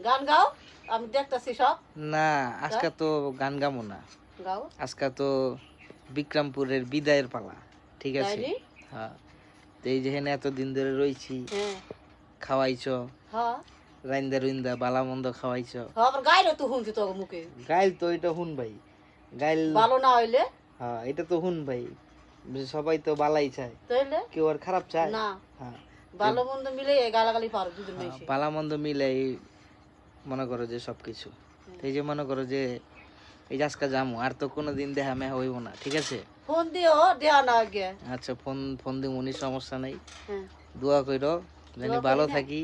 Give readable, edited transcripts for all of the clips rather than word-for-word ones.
গান গাও, আমি দেখতেছি সব। না আজকে তো গান গামো না, গাও। আজকে তো বিক্রমপুরের বিদায়ের পালা, ঠিক আছে? তাইনি? হ্যাঁ, তো এই যেখানে এতদিন ধরে রইছি, হ্যাঁ খাওয়াইছো, হ্যাঁ রাইন্দা রুইন্দা বালা মন্দ খাওয়াইছো। হ্যাঁ, আবার গাইরও তো শুনছি তোর মুখে। গাইল তো এটা হুন ভাই, গাইল। ভালো না হইলে হ্যাঁ এটা তো হুন ভাই, সবাই তো বালাই চায়, তাইলে কেউ আর খারাপ চায় না, হ্যাঁ, ভালো মন্দ মিলে গালাগালি পারো দুজন মিশে। বালা মন্দ মিলে মনে করো যে সবকিছু। তো এই যে মনে করো যে এই যে আজকে যামু, আর তো কোনোদিন দেখা মেহা হইব না, ঠিক আছে? ফোন দিও, দেয়া না আগে। আচ্ছা ফোন ফোন দিব, উনি সমস্যা নাই। হ্যাঁ দোয়া কইরো জানি দোয়া করি ভালো না। থাকি,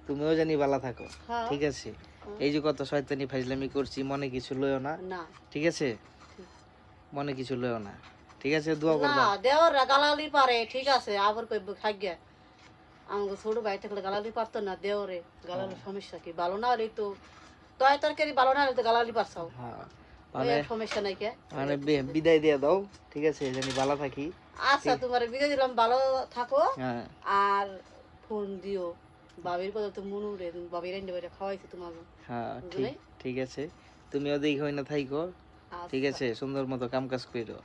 তুমিও জানি ভালো থাকো, হ্যাঁ। ঠিক আছে? এই যে কত শয়তানি ফাইজলামি করছি, মনে কিছু লইও না, না ঠিক আছে? মনে কিছু লইও না, ঠিক আছে? দোয়া না, করবা। দেওয়ার গালাগালি পারে, ঠিক আছে, আবার কইব খাইগে। আমাকে ছোট ভাই থাকলে গালাগালি পারতো না, দেওরে গালাগালি সমস্যা কি? ভালো না হলে তো তয় তরকারি ভালো না হলে তো গালাগালি পারছাও, হ্যাঁ ওই আর সমস্যা নাই কে। মানে বিদায় দিয়ে দাও, ঠিক আছে? জানি ভালো থাকি। আচ্ছা তোমার বিদায় দিলাম, ভালো থাকো। হ্যাঁ আর ফোন দিও, বাবির কথা তো মনে উঠে, বাবির রান্না বাইরে খাওয়াইছে তোমাকে। হ্যাঁ বুঝলে? ঠিক আছে, তুমিও দেখি হই না থাইকো, ঠিক আচ্ছা, আছে? সুন্দর মতো কাম কাজ কইরো।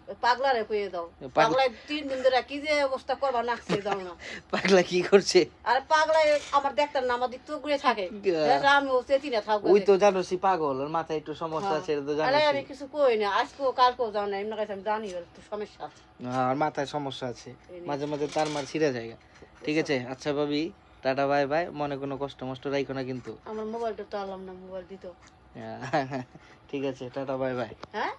ওই পাগলারে কইয়ে দাও, পাগলায় 3 দিন ধরে কি যে অবস্থা করবা নাকছে দাও না। পাগলা কি করছে? আর পাগলায় আমার দেখতাম না, আমার দিক তো ঘুরে থাকে, আমি ও চেতি না থাকবো। ওই তো জানোসি পাগল, ওর মাথায় একটু সমস্যা আছে, এটা তো আরে জানোসি। আমি কিছু কই না, আজকেও কালকেও যাও না, এমনি কাছে আমি জানি ওর একটু সমস্যা আছে। হ্যাঁ ওর মাথায় সমস্যা আছে, মাঝে মাঝে তার মার ছিঁড়ে যায়, ঠিক আছে? আচ্ছা ভাবি, টাটা বাই বাই, মনে কোনো কষ্ট মষ্ট রাখো না কিন্তু। আমার মোবাইলটা তো আনলাম না, মোবাইল দিত। ঠিক আছে, টাটা বাই বাই। হ্যাঁ